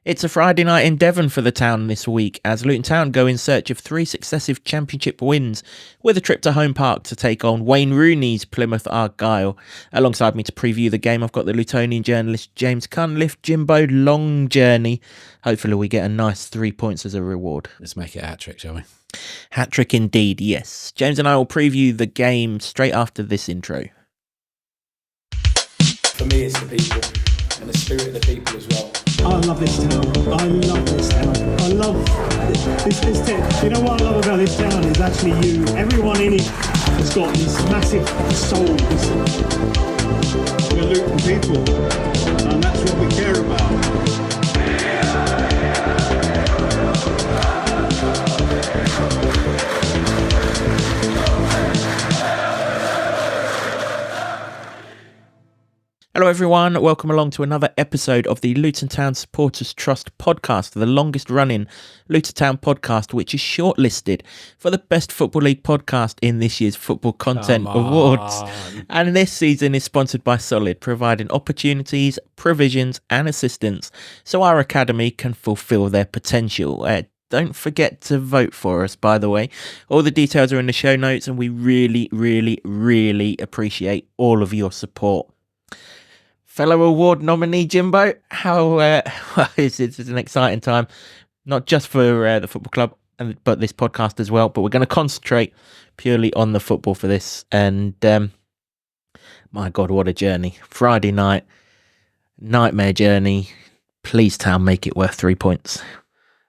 It's a Friday night in Devon for the Town this week as Luton Town go in search of 3 successive championship wins with a trip to Home Park to take on Wayne Rooney's Plymouth Argyle. Alongside me to preview the game, I've got the Lutonian journalist James Cunliffe. Jimbo, long journey. Hopefully we get a nice 3 points as a reward. Let's make it a hat-trick, shall we? Hat-trick indeed, yes. James and I will preview the game straight after this intro. For me, it's the people and the spirit of the people as well. I love this town. I love this town. I love this town. You know what I love about this town is actually you. Everyone in it has got this massive soul. We're Luton people, and that's what we care about. Hello everyone, welcome along to another episode of the Luton Town Supporters Trust podcast, the longest running Luton Town podcast, which is shortlisted for the Best Football League podcast in this year's Football Content Awards. And this season is sponsored by Solid, providing opportunities, provisions and assistance so our academy can fulfil their potential. Don't forget to vote for us, by the way. All the details are in the show notes and we really appreciate all of your support. Fellow award nominee Jimbo, it's an exciting time, not just for the football club, but this podcast as well. But we're going to concentrate purely on the football for this. And my God, what a journey. Friday night, nightmare journey. Please, Town, make it worth 3 points.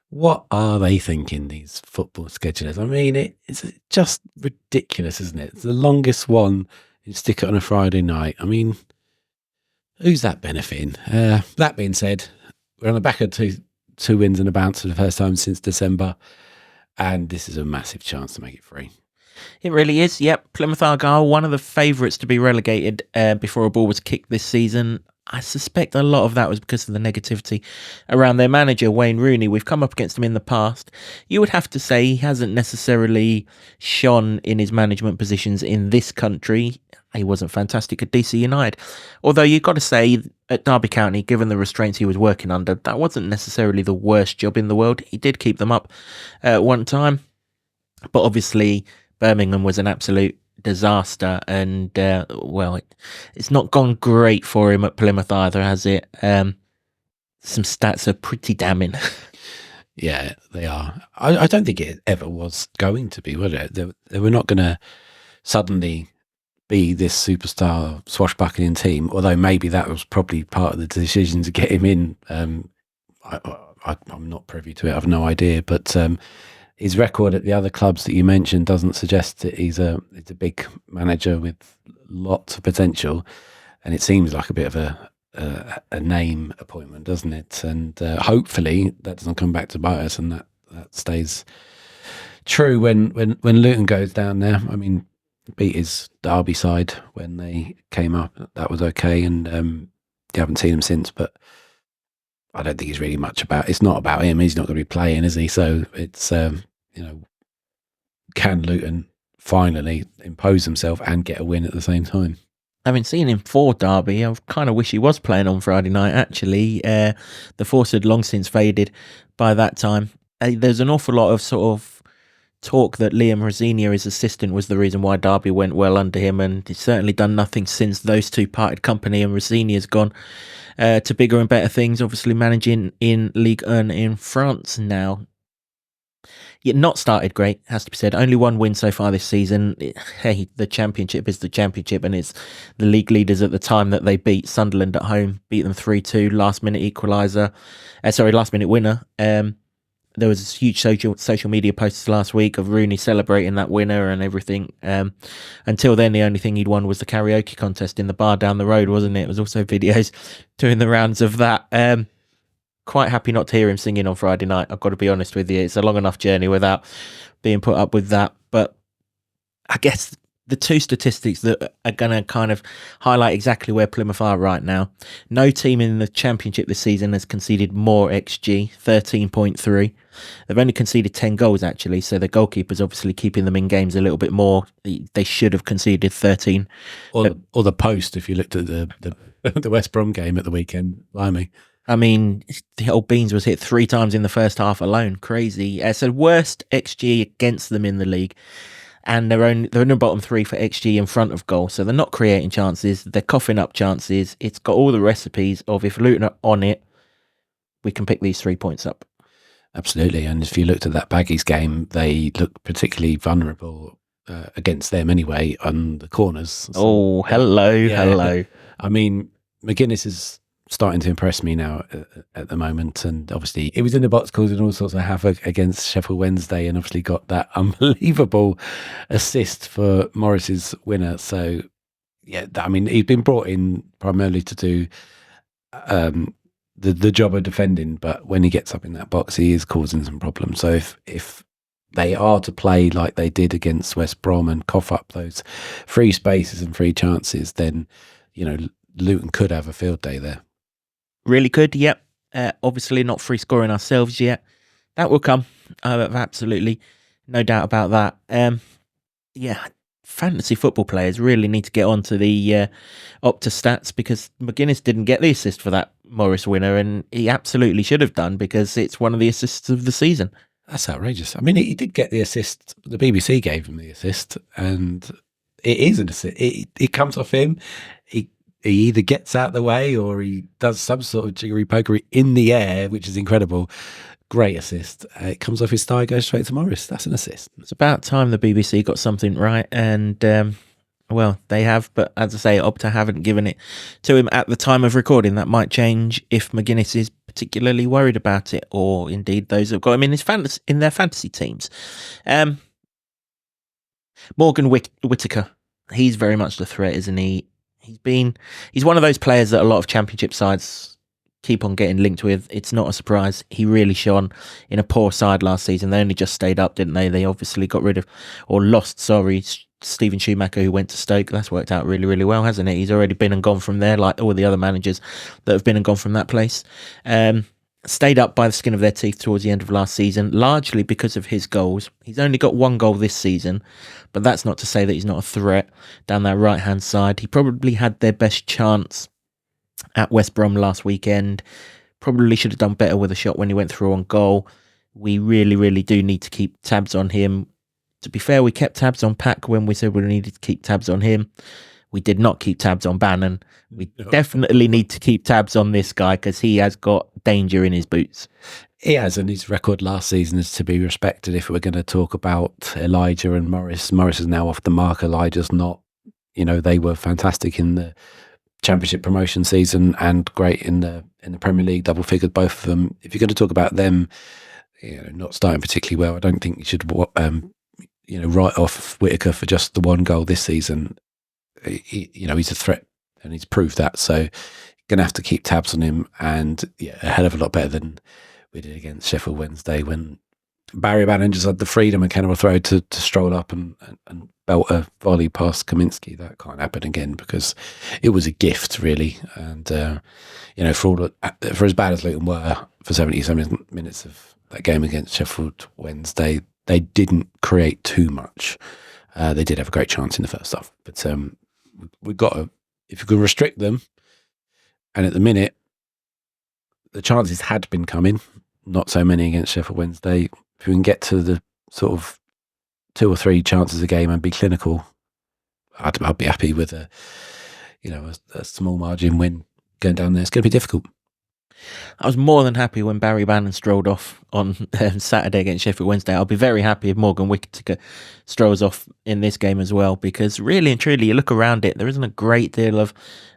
What are they thinking, these football schedulers? I mean, it's just ridiculous, isn't it? It's the longest one. You stick it on a Friday night. I mean, who's that benefiting? That being said, we're on the back of two wins and a bounce for the first time since December, and this is a massive chance to make it free. It really is, yep. Plymouth Argyle, one of the favourites to be relegated before a ball was kicked this season. I suspect a lot of that was because of the negativity around their manager, Wayne Rooney. We've come up against him in the past. You would have to say he hasn't necessarily shone in his management positions in this country. He wasn't fantastic at DC United. Although you've got to say, at Derby County, given the restraints he was working under, that wasn't necessarily the worst job in the world. He did keep them up at one time. But obviously, Birmingham was an absolute disaster. And, it's not gone great for him at Plymouth either, has it? Some stats are pretty damning. Yeah, they are. I don't think it ever was going to be, was it? They were not going to suddenly be this superstar swashbuckling team, although maybe that was probably part of the decision to get him in. I'm not privy to it, I have no idea, but his record at the other clubs that you mentioned doesn't suggest that he's a big manager with lots of potential, and it seems like a bit of a name appointment, doesn't it? And hopefully that doesn't come back to bite us, and that stays true when Luton goes down there. I mean, beat his Derby side when they came up. That was okay, and you haven't seen him since. But I don't think he's really much about. It's not about him. He's not going to be playing, is he? So it's can Luton finally impose himself and get a win at the same time? Having seen him for Derby, I kind of wish he was playing on Friday night. Actually, the force had long since faded by that time. There's an awful lot of sort of talk that Liam Rosenior, his assistant, was the reason why Derby went well under him, and he's certainly done nothing since those two parted company, and Rosenior's gone to bigger and better things, obviously managing in Ligue 1 in France now. Yet not started great, has to be said. Only one win so far this season. Hey, the championship is the championship, and it's the league leaders at the time that they beat Sunderland at home, beat them 3-2, last minute winner. There was huge social media posts last week of Rooney celebrating that winner and everything. Until then, the only thing he'd won was the karaoke contest in the bar down the road, wasn't it? It was also videos doing the rounds of that. Quite happy not to hear him singing on Friday night, I've got to be honest with you. It's a long enough journey without being put up with that. But I guess the two statistics that are going to kind of highlight exactly where Plymouth are right now. No team in the championship this season has conceded more XG, 13.3. They've only conceded 10 goals, actually, so the goalkeeper's obviously keeping them in games a little bit more. They should have conceded 13. Or the post, if you looked at the West Brom game at the weekend. Blimey. I mean, the old Beans was hit 3 times in the first half alone. Crazy. So worst XG against them in the league. And they're in the bottom 3 for XG in front of goal. So they're not creating chances. They're coughing up chances. It's got all the recipes of if Luton are on it, we can pick these 3 points up. Absolutely. And if you looked at that Baggies game, they looked particularly vulnerable against them anyway on the corners. So, hello. I mean, McGuinness is starting to impress me now at the moment, and obviously he was in the box causing all sorts of havoc against Sheffield Wednesday, and obviously got that unbelievable assist for Morris's winner. So yeah, I mean, he's been brought in primarily to do the job of defending, but when he gets up in that box, he is causing some problems. So if they are to play like they did against West Brom and cough up those free spaces and free chances, then Luton could have a field day there. Really could, yep. Obviously not free scoring ourselves yet. That will come. Absolutely. No doubt about that. Fantasy football players really need to get onto the Opta stats, because McGuinness didn't get the assist for that Morris winner, and he absolutely should have done, because it's one of the assists of the season. That's outrageous. I mean, he did get the assist. The BBC gave him the assist, and it is an assist. It comes off him. He either gets out the way or he does some sort of jiggery-pokery in the air, which is incredible. Great assist. It comes off his thigh, goes straight to Morris. That's an assist. It's about time the BBC got something right, and they have. But as I say, Opta haven't given it to him at the time of recording. That might change if McGuinness is particularly worried about it, or indeed those who've got him in their fantasy teams. Morgan Whittaker, he's very much the threat, isn't he? He's one of those players that a lot of championship sides keep on getting linked with. It's not a surprise. He really shone in a poor side last season. They only just stayed up, didn't they? They obviously lost Stephen Schumacher, who went to Stoke. That's worked out really, really well, hasn't it? He's already been and gone from there, like all the other managers that have been and gone from that place. Stayed up by the skin of their teeth towards the end of last season, largely because of his goals. He's only got 1 goal this season, but that's not to say that he's not a threat down that right-hand side. He probably had their best chance at West Brom last weekend. Probably should have done better with a shot when he went through on goal. We really, really do need to keep tabs on him. To be fair, we kept tabs on Pack when we said we needed to keep tabs on him. We did not keep tabs on Bannon. We definitely need to keep tabs on this guy, because he has got danger in his boots. He has, and his record last season is to be respected. If we're going to talk about Elijah and Morris is now off the mark. Elijah's not. They were fantastic in the Championship promotion season and great in the Premier League, double figured, both of them. If you're going to talk about them, not starting particularly well, I don't think you should write off Whittaker for just the 1 goal this season. He's a threat, and he's proved that. So going to have to keep tabs on him, and a hell of a lot better than we did against Sheffield Wednesday, when Barry Bannon just had the freedom and Cannibal throw to stroll up and belt a volley past Kaminsky. That can't happen again, because it was a gift, really. And for as bad as Luton were for 77 minutes of that game against Sheffield Wednesday, they didn't create too much. They did have a great chance in the first half, but we've got to, if you can restrict them, and at the minute, the chances had been coming, not so many against Sheffield Wednesday. If we can get to the sort of 2 or 3 chances a game and be clinical, I'd be happy with a small margin win going down there. It's going to be difficult. I was more than happy when Barry Bannon strolled off on Saturday against Sheffield Wednesday. I'll be very happy if Morgan Whittaker strolls off in this game as well, because really and truly, you look around it, there isn't a great deal of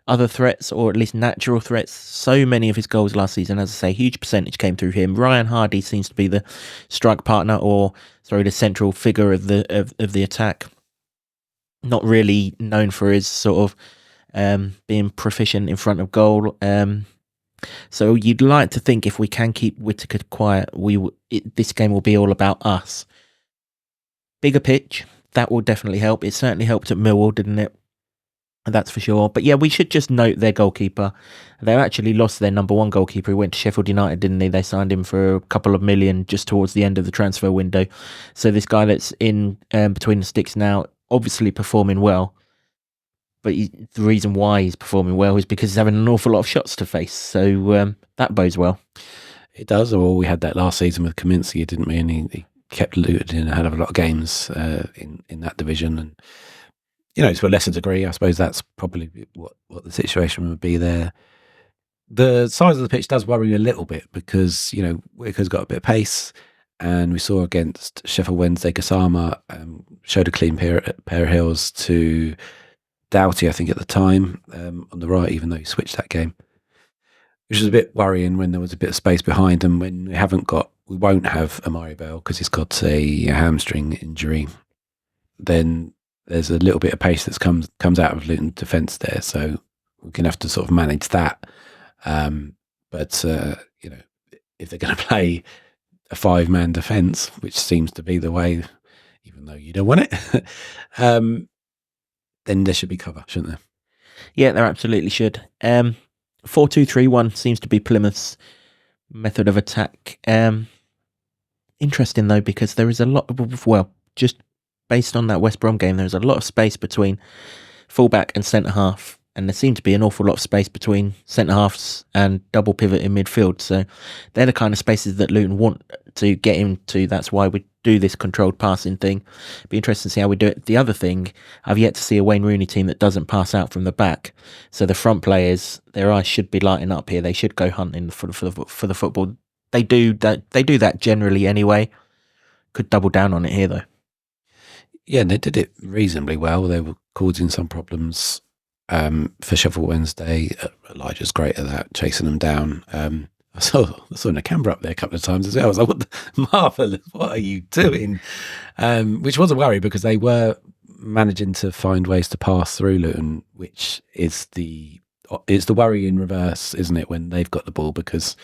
other threats, or at least natural threats. So many of his goals last season, as I say, huge percentage came through him. Ryan Hardy seems to be the strike partner, the central figure of the attack. Not really known for his sort of being proficient in front of goal. So you'd like to think if we can keep Whittaker quiet, this game will be all about us. Bigger pitch, that will definitely help. It certainly helped at Millwall, didn't it? That's for sure. But yeah, we should just note their goalkeeper. They actually lost their number 1 goalkeeper. He went to Sheffield United, didn't he? They signed him for a couple of million just towards the end of the transfer window. So this guy that's in between the sticks now, obviously performing well. but the reason why he's performing well is because he's having an awful lot of shots to face. So that bodes well. It does. Well, we had that last season with Kaminsky, didn't we? And he kept Luton in a hell of a lot of games in that division. And, to a lesser degree, I suppose that's probably what the situation would be there. The size of the pitch does worry me a little bit because, Wicker's got a bit of pace. And we saw against Sheffield Wednesday, Gassama showed a clean pair of heels to Doughty, I think, at the time, on the right, even though he switched that game. Which was a bit worrying when there was a bit of space behind him. When we won't have Amari Bell because he's got a hamstring injury. Then there's a little bit of pace that comes out of Luton defence there, so we're going to have to sort of manage that. But if they're going to play a 5-man defence, which seems to be the way, even though you don't want it, then there should be cover, shouldn't there? Yeah, there absolutely should. 4-2-3-1 seems to be Plymouth's method of attack. Interesting though, because there is a lot of, just based on that West Brom game, there's a lot of space between fullback and centre half, and there seemed to be an awful lot of space between centre halves and double pivot in midfield. So they're the kind of spaces that Luton want to get into. That's why we do this controlled passing thing. Be interesting to see how we do it. The other thing, I've yet to see a Wayne Rooney team that doesn't pass out from the back. So the front players, their eyes should be lighting up here. They should go hunting for the football. They do that generally anyway. Could double down on it here though. Yeah, and they did it reasonably well. They were causing some problems for Sheffield Wednesday. Elijah's great at that, chasing them down. I saw Nakamura up there a couple of times as well. I was like, marvellous, what are you doing? Which was a worry because they were managing to find ways to pass through Luton, which is the worry in reverse, isn't it, when they've got the ball, because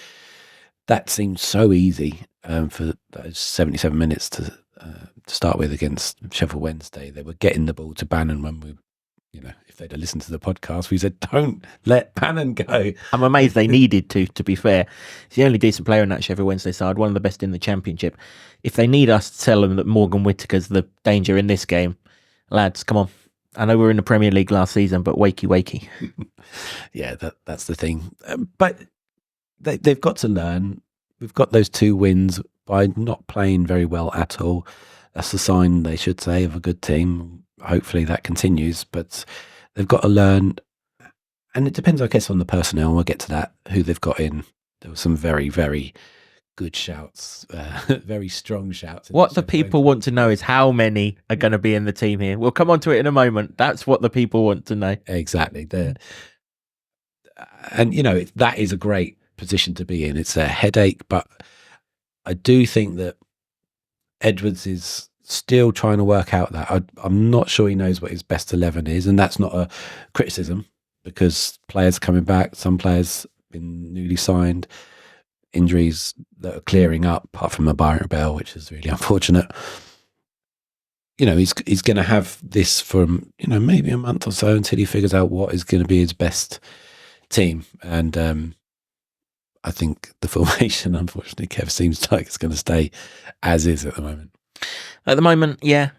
that seemed so easy for those 77 minutes to start with against Sheffield Wednesday. They were getting the ball to Bannon when we, if they'd have listened to the podcast, we said, don't let Bannon go. I'm amazed they needed to be fair. He's the only decent player in that Sheffield Wednesday side, one of the best in the Championship. If they need us to tell them that Morgan Whittaker's the danger in this game, lads, come on. I know we were in the Premier League last season, but wakey. Yeah, that's the thing. But they've got to learn. We've got those 2 wins by not playing very well at all. That's the sign, they should say, of a good team. Hopefully that continues, but they've got to learn. And it depends, I guess, on the personnel. We'll get to that, who they've got in. There were some very, very good shouts, very strong shouts. What the people want to know is how many are going to be in the team here. We'll come on to it in a moment. That's what the people want to know. Exactly. And, that is a great position to be in. It's a headache, but I do think that Edwards is still trying to work out that. I'm not sure he knows what his best 11 is, and that's not a criticism because players coming back, some players been newly signed, injuries that are clearing up, apart from a Byron Bell, which is really unfortunate. He's going to have this from maybe a month or so until he figures out what is going to be his best team. And I think the formation, unfortunately, Kev, seems like it's going to stay as is at the moment. At the moment, yeah.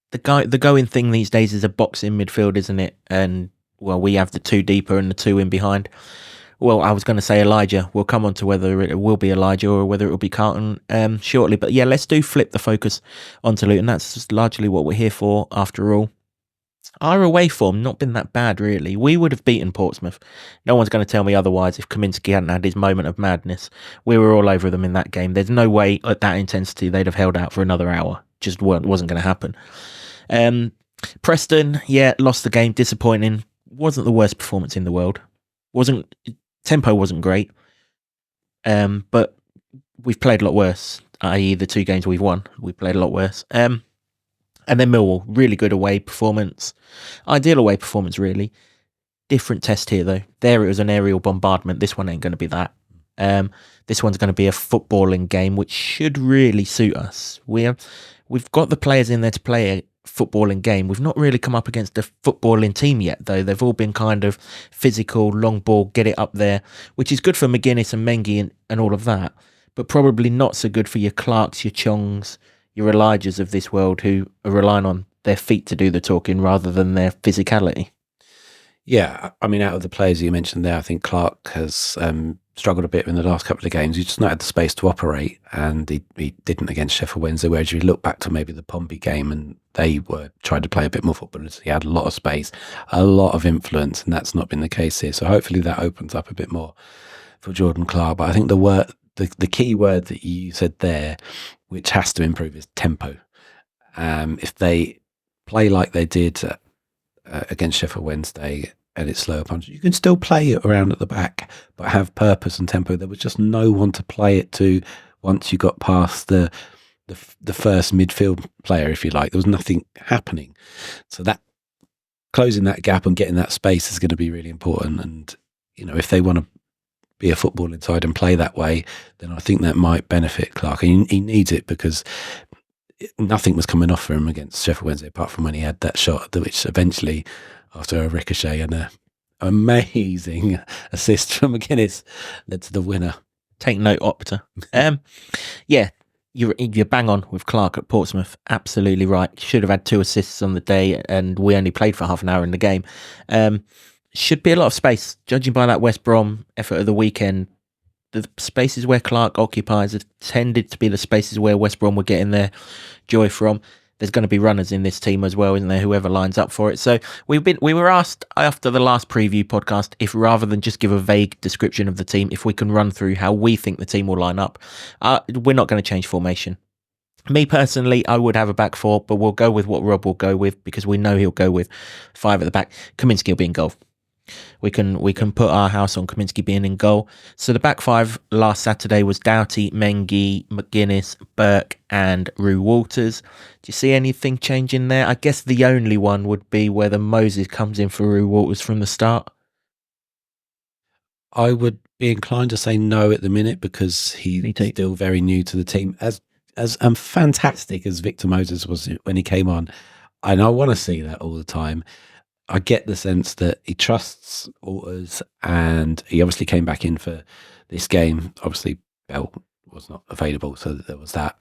The going thing these days is a box in midfield, isn't it? And, we have the 2 deeper and the 2 in behind. Well, I was going to say Elijah. We'll come on to whether it will be Elijah or whether it will be Carlton shortly. But yeah, let's flip the focus onto Luton. That's just largely what we're here for, after all. Our away form not been that bad, really. We would have beaten Portsmouth. No one's going to tell me otherwise if Kaminsky hadn't had his moment of madness. We were all over them in that game. There's no way at that intensity they'd have held out for another hour. Just wasn't going to happen. Preston, lost the game. Disappointing. Wasn't the worst performance in the world. Tempo wasn't great. But we've played a lot worse, i.e. the 2 games we've won. We played a lot worse. And then Millwall, really good away performance. Ideal away performance, really. Different test here, though. There it was an aerial bombardment. This one ain't going to be that. This one's going to be a footballing game, which should really suit us. We've got the players in there to play a footballing game. We've not really come up against a footballing team yet, though. They've all been kind of physical, long ball, get it up there, which is good for McGuinness and Mengi and all of that, but probably not so good for your Clarks, your Chongs, your Elijahs of this world who are relying on their feet to do the talking rather than their physicality. Yeah, I mean, out of the players you mentioned there, I think Clark has struggled a bit in the last couple of games. He's just not had the space to operate, and he didn't against Sheffield Wednesday, whereas you look back to maybe the Pompey game and they were trying to play a bit more football. He had a lot of space, a lot of influence, and that's not been the case here. So hopefully that opens up a bit more for Jordan Clark. But I think the key word that you said there, which has to improve, is tempo. If they play like they did against Sheffield Wednesday and it's slower punch, you can still play it around at the back, but have purpose and tempo. There was just no one to play it to once you got past the first midfield player, if you like. There was nothing happening. So that closing that gap and getting that space is going to be really important. And, you know, if they want to be a footballing side and play that way, then I think that might benefit Clark. And he needs it, because nothing was coming off for him against Sheffield Wednesday apart from when he had that shot, which eventually, after a ricochet and an amazing assist from McGuinness, led to the winner. Take note, Opta. Yeah, you're bang on with Clark at Portsmouth. Absolutely right. Should have had 2 assists on the day, and we only played for half an hour in the game. Should be a lot of space, judging by that West Brom effort of the weekend. The spaces where Clark occupies have tended to be the spaces where West Brom were getting their joy from. There's going to be runners in this team as well, isn't there? Whoever lines up for it. So we were asked after the last preview podcast if, rather than just give a vague description of the team, if we can run through how we think the team will line up. We're not going to change formation. Me personally, I would have a back 4, but we'll go with what Rob will go with, because we know he'll go with 5 at the back. Kaminsky will be in goal. We can put our house on Kaminsky being in goal. So the back 5 last Saturday was Doughty, Mengi, McGuinness, Burke and Rue Walters. Do you see anything changing there? I guess the only one would be whether Moses comes in for Rue Walters from the start. I would be inclined to say no at the minute, because he's still very new to the team. As fantastic as Victor Moses was when he came on, and I want to see that all the time, I get the sense that he trusts Walters, and he obviously came back in for this game. Obviously, Bell was not available, so there was that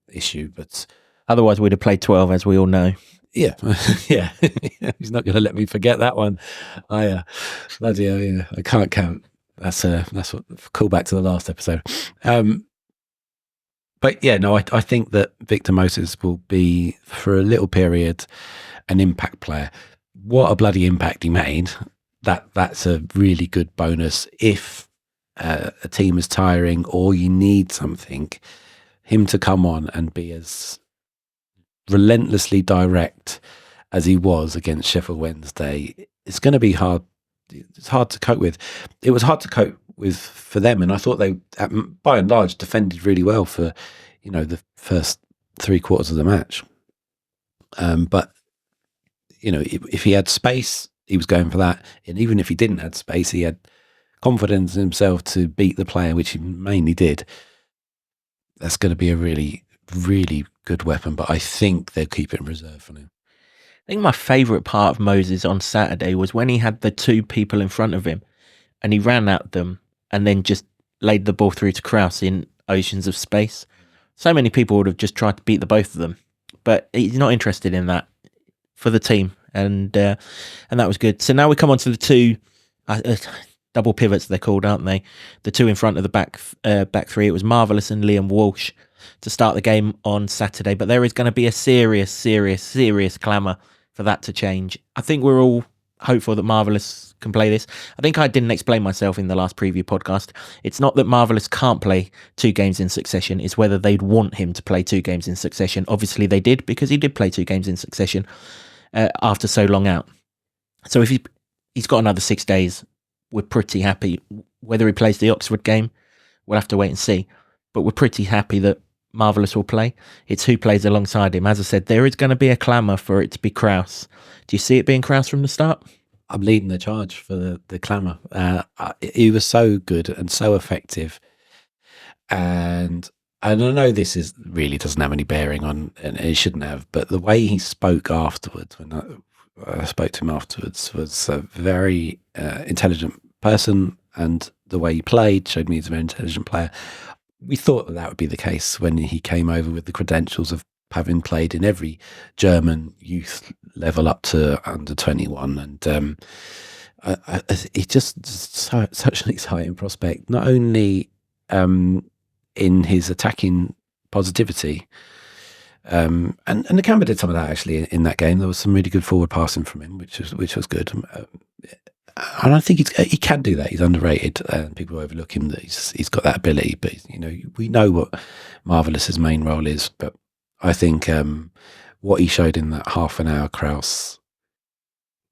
issue. But otherwise, we'd have played 12, as we all know. Yeah, yeah. He's not going to let me forget that one. Bloody hell, yeah. I can't count. That's what call back to the last episode. But yeah, no, I think that Victor Moses will be, for a little period, an impact player. What a bloody impact he made. That's a really good bonus. If a team is tiring or you need something, him to come on and be as relentlessly direct as he was against Sheffield Wednesday, it's going to be hard. It's hard to cope with. It was hard to cope with for them, and I thought they, by and large, defended really well for, the first 3 quarters of the match. But if he had space, he was going for that. And even if he didn't have space, he had confidence in himself to beat the player, which he mainly did. That's going to be a really, really good weapon. But I think they'll keep it in reserve for him. I think my favourite part of Moses on Saturday was when he had the 2 people in front of him and he ran at them and then just laid the ball through to Krauß in oceans of space. So many people would have just tried to beat the both of them. But he's not interested in that for the team, and that was good. So now we come on to the 2 double pivots, they're called, aren't they? The 2 in front of the back 3. It was Marvellous and Liam Walsh to start the game on Saturday, but there is going to be a serious clamour for that to change. I think we're all hopeful that Marvellous can play this. I think I didn't explain myself in the last preview podcast. It's not that Marvellous can't play 2 games in succession, it's whether they'd want him to play 2 games in succession. Obviously they did, because he did play 2 games in succession after so long out. So if he's got another 6 days, we're pretty happy. Whether he plays the Oxford game, we'll have to wait and see. But we're pretty happy that Marvellous will play. It's who plays alongside him. As I said, there is going to be a clamour for it to be Krauß. Do you see it being Krauß from the start? I'm leading the charge for the clamour. He was so good and so effective. And I know this really doesn't have any bearing on, and it shouldn't have, but the way he spoke afterwards, when I spoke to him afterwards, was a very intelligent person, and the way he played showed me he's a very intelligent player. We thought that would be the case when he came over with the credentials of having played in every German youth level up to under 21, and it's just such an exciting prospect. Not only in his attacking positivity, and Nakamba did some of that actually in that game. There was some really good forward passing from him, which was good. And I think he can do that. He's underrated. People overlook him that he's got that ability. But we know what marvellous his main role is. But I think what he showed in that half an hour, Krauß,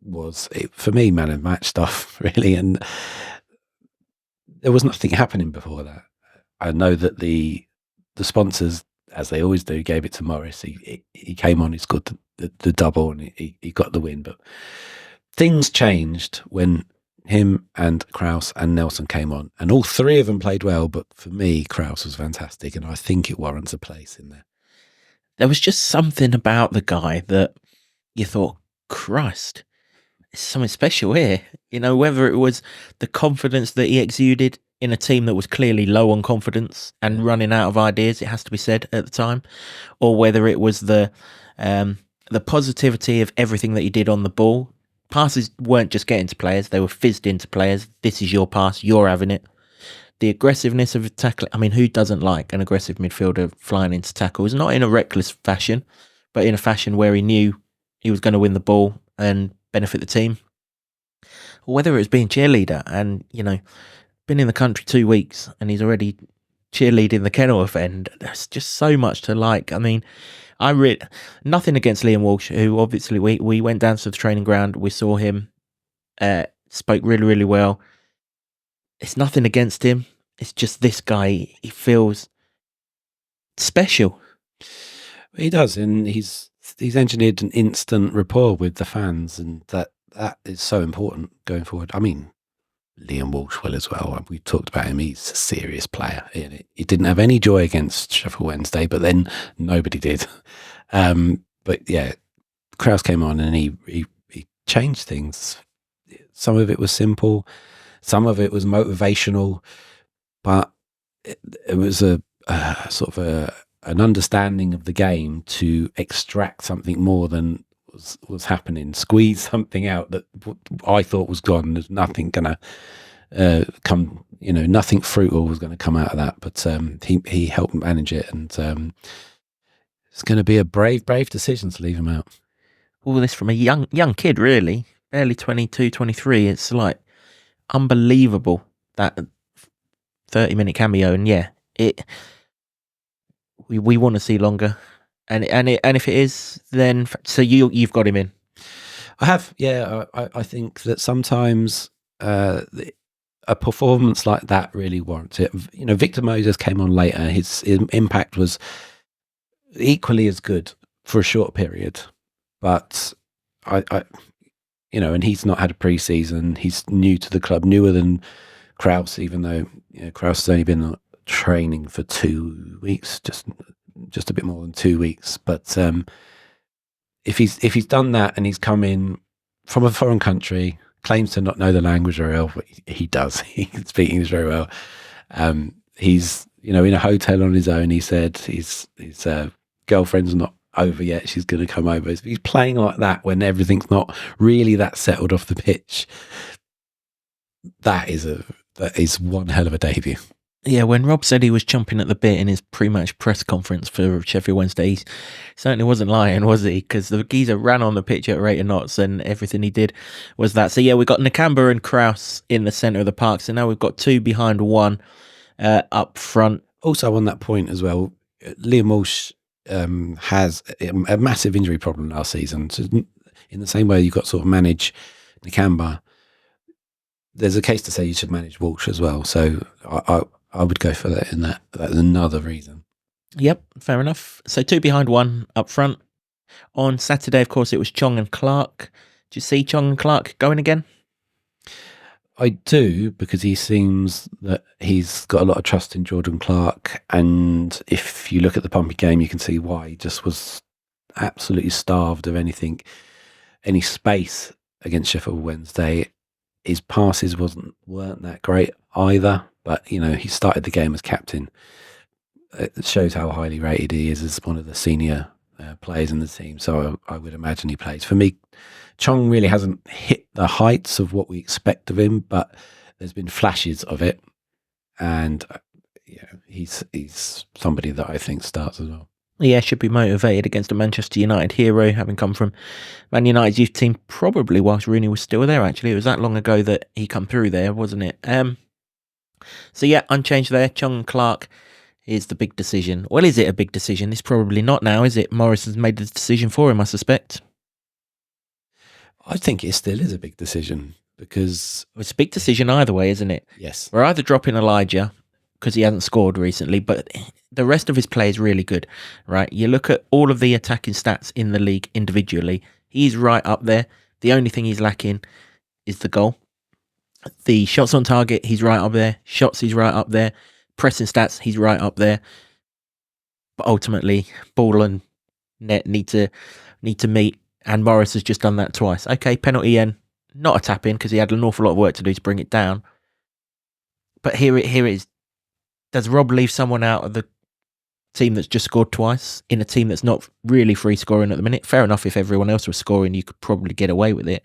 was for me man of match stuff really. And there was nothing happening before that. I know that the sponsors, as they always do, gave it to Morris. He came on, he scored the double, and he got the win. But things changed when him and Krauß and Nelson came on, and all three of them played well. But for me, Krauß was fantastic, and I think it warrants a place in there. There was just something about the guy that you thought, Christ, there's something special here. Whether it was the confidence that he exuded in a team that was clearly low on confidence and running out of ideas, it has to be said at the time, or whether it was the positivity of everything that he did on the ball. Passes weren't just getting to players, they were fizzed into players. This is your pass, you're having it. The aggressiveness of tackling. I mean, who doesn't like an aggressive midfielder flying into tackles? Not in a reckless fashion, but in a fashion where he knew he was going to win the ball and benefit the team. Or whether it was being cheerleader and, been in the country 2 weeks and he's already cheerleading the Kenilworth end. There's just so much to like. I mean, nothing against Liam Walsh, who obviously we went down to the training ground, we saw him, spoke really, really well. It's nothing against him. It's just this guy, he feels special. He does, and he's engineered an instant rapport with the fans, and that is so important going forward. I mean, Liam Walsh will as well. We talked about him. He's a serious player. He didn't have any joy against Sheffield Wednesday, but then nobody did. But yeah, Krauß came on and he changed things. Some of it was simple, some of it was motivational, but it was a sort of an understanding of the game to extract something more than was happening, squeeze something out that I thought was gone. There's nothing gonna come, nothing fruitful was going to come out of that. But he helped manage it, and it's going to be a brave decision to leave him out. All this from a young kid, really, barely 22, 23. It's like unbelievable, that 30-minute cameo. And yeah, we want to see longer. And if it is, then so you've got him in. I have, yeah. I think that sometimes a performance like that really warrants it. Victor Moses came on later. His impact was equally as good for a short period, but and he's not had a pre-season. He's new to the club, newer than Krauß, even though Krauß has only been training for 2 weeks, just a bit more than 2 weeks. But if he's done that and he's come in from a foreign country, claims to not know the language very well, but he does. He can speak English very well. He's in a hotel on his own. He said his girlfriend's not over yet. She's going to come over. He's playing like that when everything's not really that settled off the pitch. That is one hell of a debut. Yeah, when Rob said he was chomping at the bit in his pre-match press conference for Sheffield Wednesday, he certainly wasn't lying, was he? Because the geezer ran on the pitch at a rate of knots, and everything he did was that. So yeah, we've got Nakamba and Krauß in the centre of the park. So now we've got two behind one up front. Also on that point as well, Liam Walsh has a massive injury problem last season. So in the same way you've got to sort of manage Nakamba, there's a case to say you should manage Walsh as well. So I would go for that in that. That's another reason. Yep, fair enough. So two behind one up front. On Saturday, of course, it was Chong and Clark. Do you see Chong and Clark going again? I do, because he seems that he's got a lot of trust in Jordan Clark. And if you look at the Pompey game, you can see why. He just was absolutely starved of anything, any space against Sheffield Wednesday. His passes weren't that great either. But, he started the game as captain. It shows how highly rated he is as one of the senior players in the team, so I would imagine he plays. For me, Chong really hasn't hit the heights of what we expect of him, but there's been flashes of it, and he's somebody that I think starts as well. Yeah, should be motivated against a Manchester United hero, having come from Man United's youth team, probably whilst Rooney was still there, actually. It was that long ago that he come through there, wasn't it? So yeah, unchanged there. Chung and Clark is the big decision. Well, is it a big decision? It's probably not now, is it? Morris has made the decision for him, I suspect. I think it still is a big decision because... It's a big decision either way, isn't it? Yes. We're either dropping Elijah because he hasn't scored recently, but the rest of his play is really good, right? You look at all of the attacking stats in the league individually, he's right up there. The only thing he's lacking is the goal. The shots on target, he's right up there. Shots, he's right up there. Pressing stats, he's right up there. But ultimately, ball and net need to meet, and Morris has just done that twice. Okay, penalty and not a tap in because he had an awful lot of work to do to bring it down. But here it is. Does Rob leave someone out of the team that's just scored twice in a team that's not really free scoring at the minute? Fair enough, if everyone else was scoring, you could probably get away with it.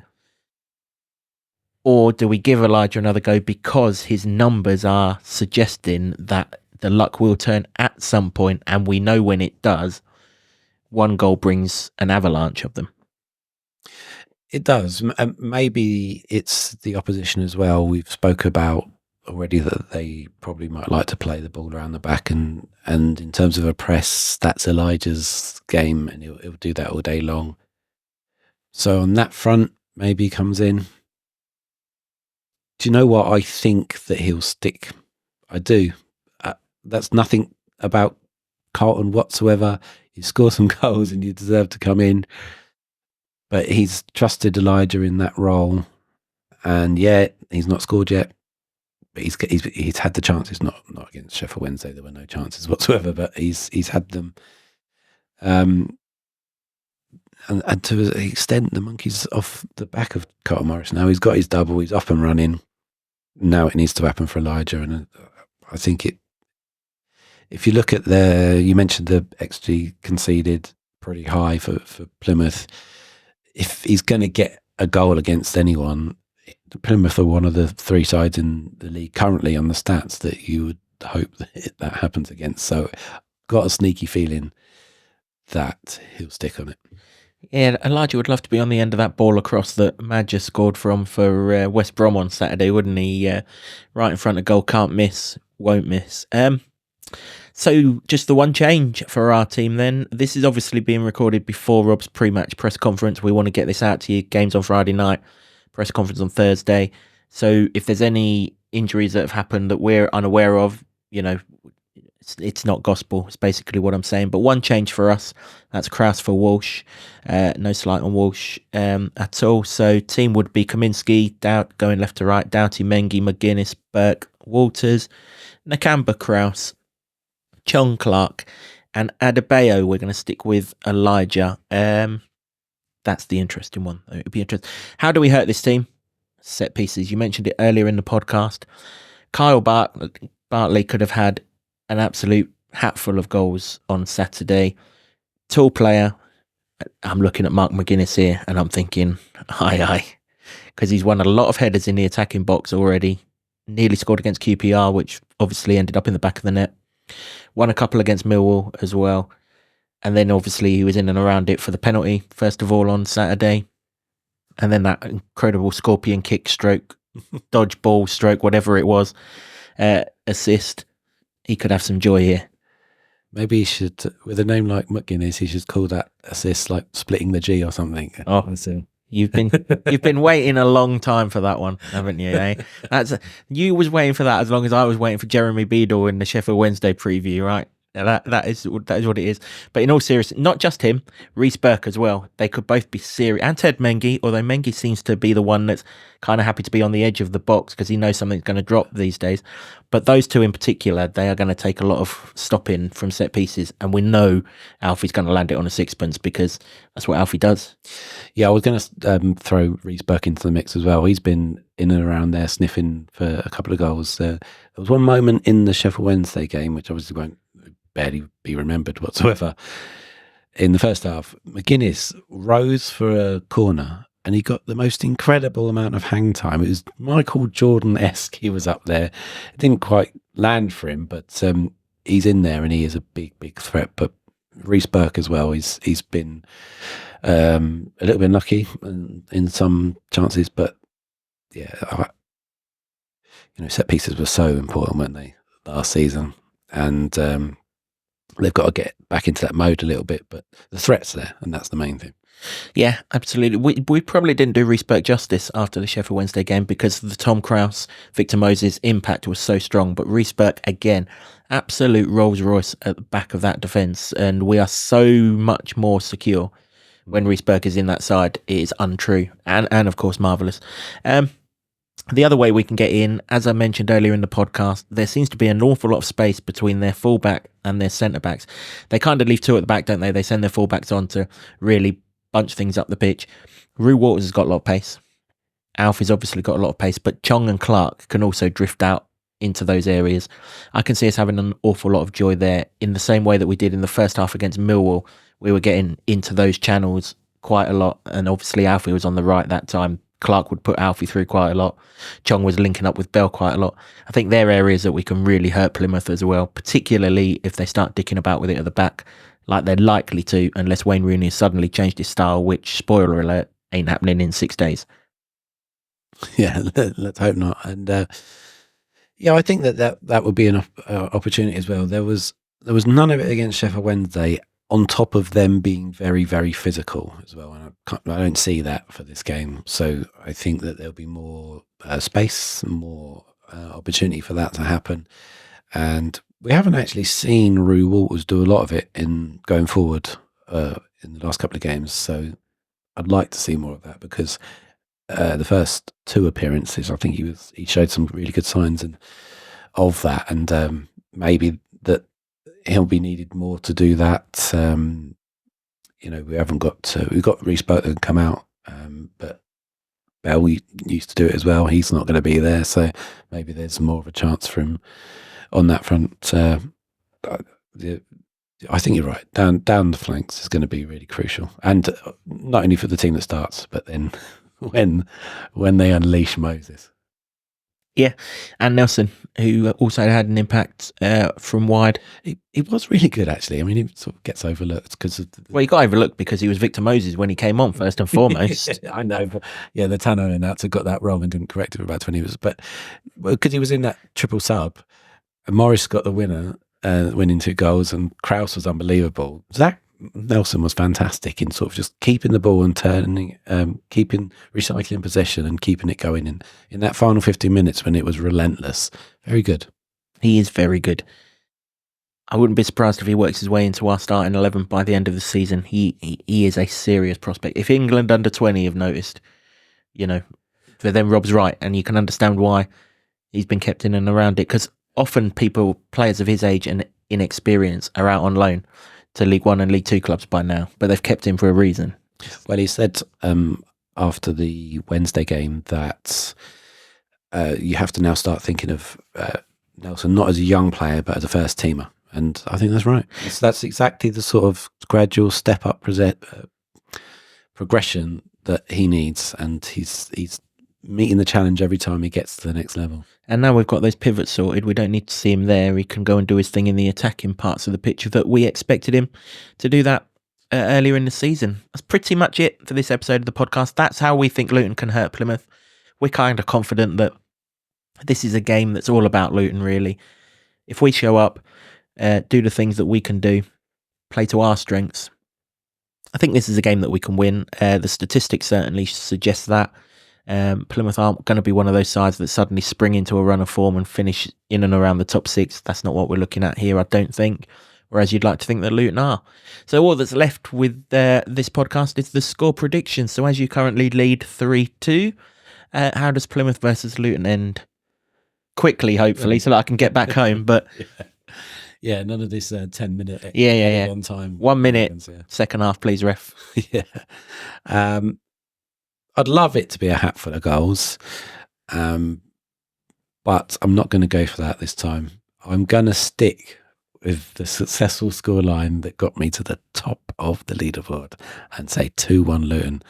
Or do we give Elijah another go because his numbers are suggesting that the luck will turn at some point, and we know when it does, one goal brings an avalanche of them? It does. Maybe it's the opposition as well. We've spoke about already that they probably might like to play the ball around the back, and in terms of a press, that's Elijah's game, and he'll do that all day long. So on that front, maybe he comes in. Do you know what? I think that he'll stick. I do. That's nothing about Carlton whatsoever. You score some goals and you deserve to come in. But he's trusted Elijah in that role. And yeah, he's not scored yet. But he's had the chances, not against Sheffield Wednesday. There were no chances whatsoever, but he's had them. And to an extent, the monkey's off the back of Carl Morris now. He's got his double. He's up and running. Now it needs to happen for Elijah, and I think if you look at you mentioned the XG conceded pretty high for Plymouth. If he's going to get a goal against anyone, Plymouth are one of the three sides in the league currently on the stats that you would hope that happens against. So got a sneaky feeling that he'll stick on it. Yeah, Elijah would love to be on the end of that ball across that Madger scored from for West Brom on Saturday, wouldn't he? Right in front of goal, can't miss, won't miss. So just the one change for our team then. This is obviously being recorded before Rob's pre-match press conference. We want to get this out to you. Games on Friday night, press conference on Thursday. So if there's any injuries that have happened that we're unaware of, it's not gospel. It's basically what I'm saying. But one change for us, that's Krauß for Walsh. No slight on Walsh at all. So team would be Kaminsky, going left to right, Doughty, Mengi, McGuinness, Burke, Walters, Nakamba, Krauß, Chong, Clark, and Adebayo. We're going to stick with Elijah. That's the interesting one. It would be interesting. How do we hurt this team? Set pieces. You mentioned it earlier in the podcast. Kyle Bartley could have had an absolute hatful of goals on Saturday. Tall player. I'm looking at Mark McGuinness here and I'm thinking, aye. Because he's won a lot of headers in the attacking box already. Nearly scored against QPR, which obviously ended up in the back of the net. Won a couple against Millwall as well. And then obviously he was in and around it for the penalty, first of all on Saturday. And then that incredible scorpion kick stroke, dodge ball stroke, whatever it was, assist. He could have some joy here. Maybe he should, with a name like McGuinness, he should call that assist like splitting the G or something. Oh, so you've been waiting a long time for that one, haven't you? Eh? You was waiting for that as long as I was waiting for Jeremy Beadle in the Sheffield Wednesday preview, right? That is what it is. But in all seriousness, not just him, Reece Burke as well. They could both be serious. And Ted Mengi, although Mengi seems to be the one that's kind of happy to be on the edge of the box because he knows something's going to drop these days. But those two in particular, they are going to take a lot of stopping from set pieces. And we know Alfie's going to land it on a sixpence because that's what Alfie does. Yeah, I was going to throw Reece Burke into the mix as well. He's been in and around there sniffing for a couple of goals. There was one moment in the Sheffield Wednesday game, which obviously won't barely be remembered whatsoever. in the first half, McGuinness rose for a corner and he got the most incredible amount of hang time. It was Michael Jordan-esque. He was up there. It didn't quite land for him, but he's in there and he is a big, big threat. But Reece Burke as well, he's been a little bit unlucky in some chances, but yeah, set pieces were so important, weren't they, last season? And they've got to get back into that mode a little bit, but the threat's there, and that's the main thing. Yeah, absolutely. We probably didn't do Reece Burke justice after the Sheffield Wednesday game because the Tom Krauß, Victor Moses impact was so strong. But Reece Burke, again, absolute Rolls Royce at the back of that defence. And we are so much more secure when Reece Burke is in that side. It is untrue. And of course, marvellous. The other way we can get in, as I mentioned earlier in the podcast, there seems to be an awful lot of space between their fullback and their centre-backs. They kind of leave two at the back, don't they? They send their fullbacks on to really bunch things up the pitch. Rue Waters has got a lot of pace. Alfie's obviously got a lot of pace, but Chong and Clark can also drift out into those areas. I can see us having an awful lot of joy there in the same way that we did in the first half against Millwall. We were getting into those channels quite a lot, and obviously Alfie was on the right that time. Clark would put Alfie through quite a lot. Chong was linking up with Bell quite a lot. I think they're areas that we can really hurt Plymouth as well, particularly if they start dicking about with it at the back, like they're likely to, unless Wayne Rooney has suddenly changed his style, which, spoiler alert, ain't happening in 6 days. Yeah, let's hope not. And I think that would be an opportunity as well. There was none of it against Sheffield Wednesday, on top of them being very, very physical as well. And I don't see that for this game. So I think that there'll be more space, more opportunity for that to happen. And we haven't actually seen Rue Waters do a lot of it in going forward in the last couple of games. So I'd like to see more of that because the first 2 appearances, I think he showed some really good signs of that. And maybe that he'll be needed more to do that. We've got Reece Burke that can come out, but Bell, we used to do it as well. He's not going to be there, so maybe there's more of a chance for him on that front. I think you're right. Down the flanks is going to be really crucial, and not only for the team that starts, but then when they unleash Moses. Yeah, and Nelson, who also had an impact from wide. He was really good, actually. I mean, he sort of gets overlooked because of Well, he got overlooked because he was Victor Moses when he came on, first and foremost. I know, but yeah, the Tanner announcer got that wrong and didn't correct it for about 20 minutes. But because he was in that triple sub, and Morris got the winner, winning 2 goals, and Krauß was unbelievable. Zach Nelson was fantastic in sort of just keeping the ball and turning, recycling possession and keeping it going in that final 15 minutes when it was relentless. Very good. He is very good. I wouldn't be surprised if he works his way into our starting 11 by the end of the season. He is a serious prospect. If England under 20 have noticed, but then Rob's right, and you can understand why he's been kept in and around it, because often players of his age and inexperience are out on loan to League One and League Two clubs by now, but they've kept him for a reason. Well, he said after the Wednesday game that you have to now start thinking of Nelson not as a young player, but as a first teamer. And I think that's right. That's exactly the sort of gradual step up progression that he needs. And he's meeting the challenge every time he gets to the next level. And now we've got those pivots sorted. We don't need to see him there. He can go and do his thing in the attacking parts of the pitch that we expected him to do that earlier in the season. That's pretty much it for this episode of the podcast. That's how we think Luton can hurt Plymouth. We're kind of confident that this is a game that's all about Luton, really. If we show up, do the things that we can do, play to our strengths, I think this is a game that we can win. The statistics certainly suggest that. Plymouth aren't going to be one of those sides that suddenly spring into a run of form and finish in and around the top 6. That's not what we're looking at here, I don't think. Whereas you'd like to think that Luton are. So all that's left with this podcast is the score prediction. So as you currently lead 3-2, how does Plymouth versus Luton end? Quickly, hopefully, so that I can get back home. But yeah, none of this 10-minute. Yeah. On time. 1 minute, second half, please, ref. Yeah. I'd love it to be a hatful of goals, but I'm not going to go for that this time. I'm going to stick with the successful scoreline that got me to the top of the leaderboard and say 2-1 Luton.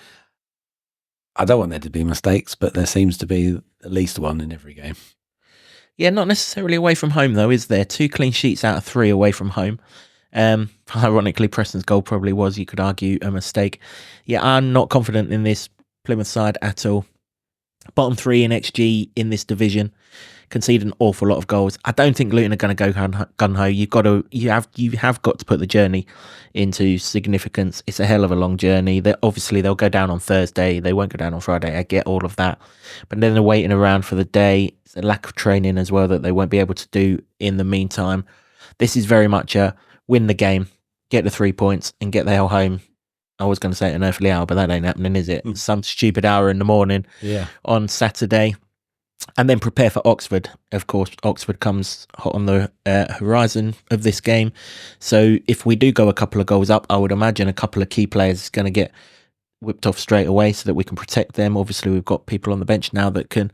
I don't want there to be mistakes, but there seems to be at least one in every game. Yeah, not necessarily away from home, though, is there? 2 clean sheets out of 3 away from home. Ironically, Preston's goal probably was, you could argue, a mistake. Yeah, I'm not confident in this Plymouth side at all. Bottom 3 in XG in this division, concede an awful lot of goals. I don't think Luton are going to go gun ho. You have got to put the journey into significance. It's a hell of a long journey. Obviously they'll go down on Thursday. They won't go down on Friday. I get all of that, but then they're waiting around for the day. It's a lack of training as well that they won't be able to do in the meantime. This is very much a win the game, get the 3 points, and get the hell home. I was going to say an earthly hour, but that ain't happening, is it? Some stupid hour in the morning on Saturday. And then prepare for Oxford. Of course, Oxford comes hot on the horizon of this game. So if we do go a couple of goals up, I would imagine a couple of key players is going to get whipped off straight away so that we can protect them. Obviously, we've got people on the bench now that can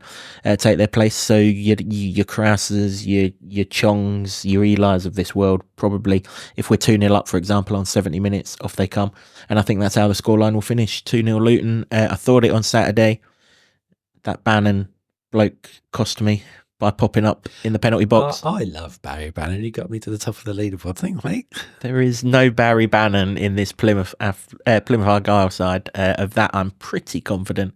take their place. So your Krauses, your Chongs, your Eli's of this world, probably, if we're 2-0 up, for example, on 70 minutes, off they come. And I think that's how the scoreline will finish. 2-0 Luton. I thought it on Saturday. That Bannon bloke cost me by popping up in the penalty box. I love Barry Bannon. He got me to the top of the leaderboard. Thanks, mate. There is no Barry Bannon in this Plymouth Argyle side. Of that, I'm pretty confident.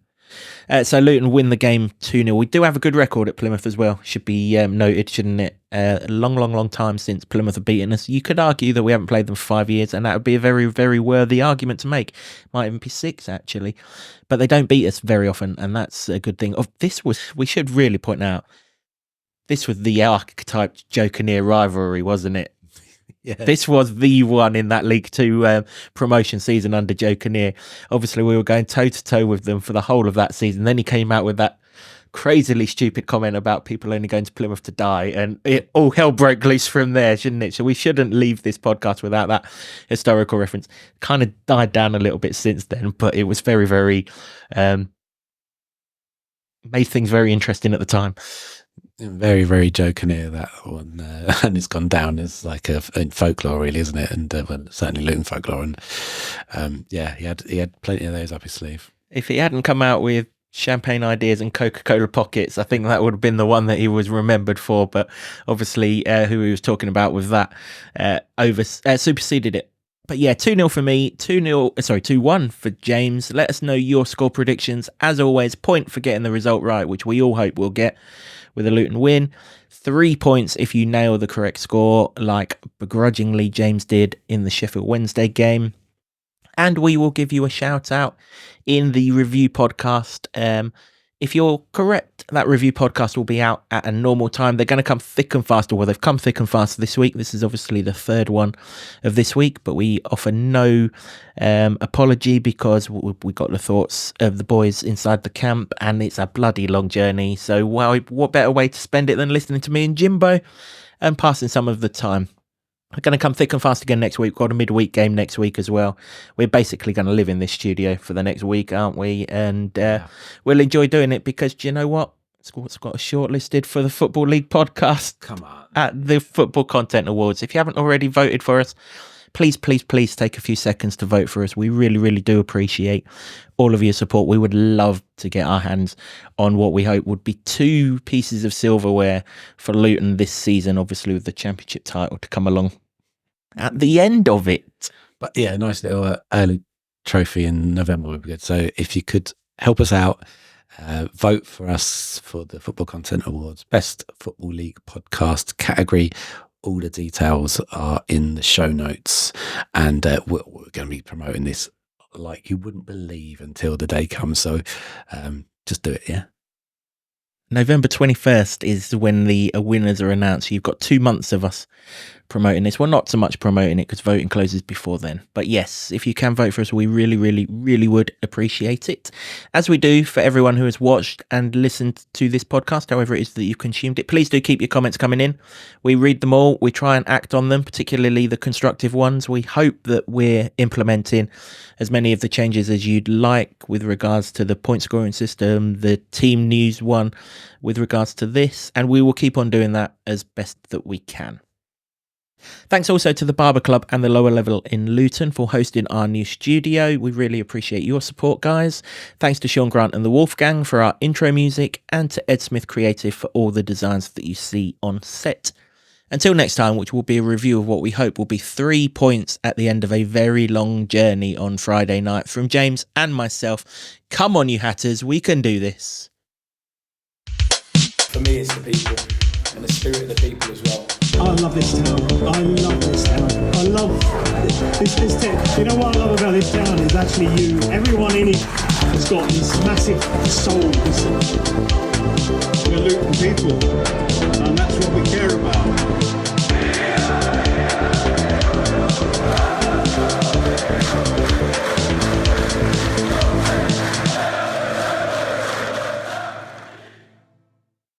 So Luton win the game 2-0. We do have a good record at Plymouth as well. Should be noted, shouldn't it? A long time since Plymouth have beaten us. You could argue that we haven't played them for 5 years, and that would be a very, very worthy argument to make. Might even be 6, actually. But they don't beat us very often, and that's a good thing. We should really point out, this was the archetype Joe Kinnear rivalry, wasn't it? Yeah. This was the one in that League 2 promotion season under Joe Kinnear. Obviously, we were going toe-to-toe with them for the whole of that season. Then he came out with that crazily stupid comment about people only going to Plymouth to die, and it all hell broke loose from there, shouldn't it? So we shouldn't leave this podcast without that historical reference. Kind of died down a little bit since then, but it was very, very... made things very interesting at the time. Very, very Joe Kinnear, that one, and it's gone down as like in folklore, really, isn't it? And well, certainly Luton folklore. And he had plenty of those up his sleeve. If he hadn't come out with champagne ideas and Coca-Cola pockets, I think that would have been the one that he was remembered for. But obviously, who he was talking about with that superseded it. But yeah, 2-0 for me, 2-1 for James. Let us know your score predictions. As always, point for getting the result right, which we all hope we'll get with a Luton win. 3 points if you nail the correct score, like begrudgingly James did in the Sheffield Wednesday game. And we will give you a shout out in the review podcast. If you're correct, that review podcast will be out at a normal time. They're going to come thick and fast. Well, they've come thick and fast this week. This is obviously the 3rd one of this week, but we offer no apology because we got the thoughts of the boys inside the camp, and it's a bloody long journey. So what better way to spend it than listening to me and Jimbo and passing some of the time. We're going to come thick and fast again next week. We've got a midweek game next week as well. We're basically going to live in this studio for the next week, aren't we? And we'll enjoy doing it because, do you know what? It's got shortlisted for the Football League podcast. Come on. At the Football Content Awards. If you haven't already voted for us, please take a few seconds to vote for us. We really, really do appreciate all of your support. We would love to get our hands on what we hope would be 2 pieces of silverware for Luton this season, obviously with the championship title to come along at the end of it. But yeah, a nice little early trophy in November would be good. So if you could help us out, vote for us for the Football Content Awards, Best Football League Podcast category. All the details are in the show notes, and we're going to be promoting this like you wouldn't believe until the day comes. So just do it, yeah? November 21st is when the winners are announced. You've got 2 months of us promoting this. Well, not so much promoting it because voting closes before then. But yes, if you can vote for us, we really, really, really would appreciate it. As we do for everyone who has watched and listened to this podcast, however it is that you've consumed it, please do keep your comments coming in. We read them all. We try and act on them, particularly the constructive ones. We hope that we're implementing as many of the changes as you'd like with regards to the point scoring system, the team news one with regards to this, and we will keep on doing that as best that we can. Thanks also to the Barber Club and the Lower Level in Luton for hosting our new studio. We really appreciate your support, guys. Thanks to Sean Grant and the Wolfgang for our intro music, and to Ed Smith Creative for all the designs that you see on set. Until next time, which will be a review of what we hope will be 3 points at the end of a very long journey on Friday night from James and myself. Come on, you Hatters, we can do this. For me, it's the people and the spirit of the people as well. I love this town. I love this town. I love this town. You know what I love about this town is actually you. Everyone in it has got this massive soul. We're Luton people, and that's what we care about.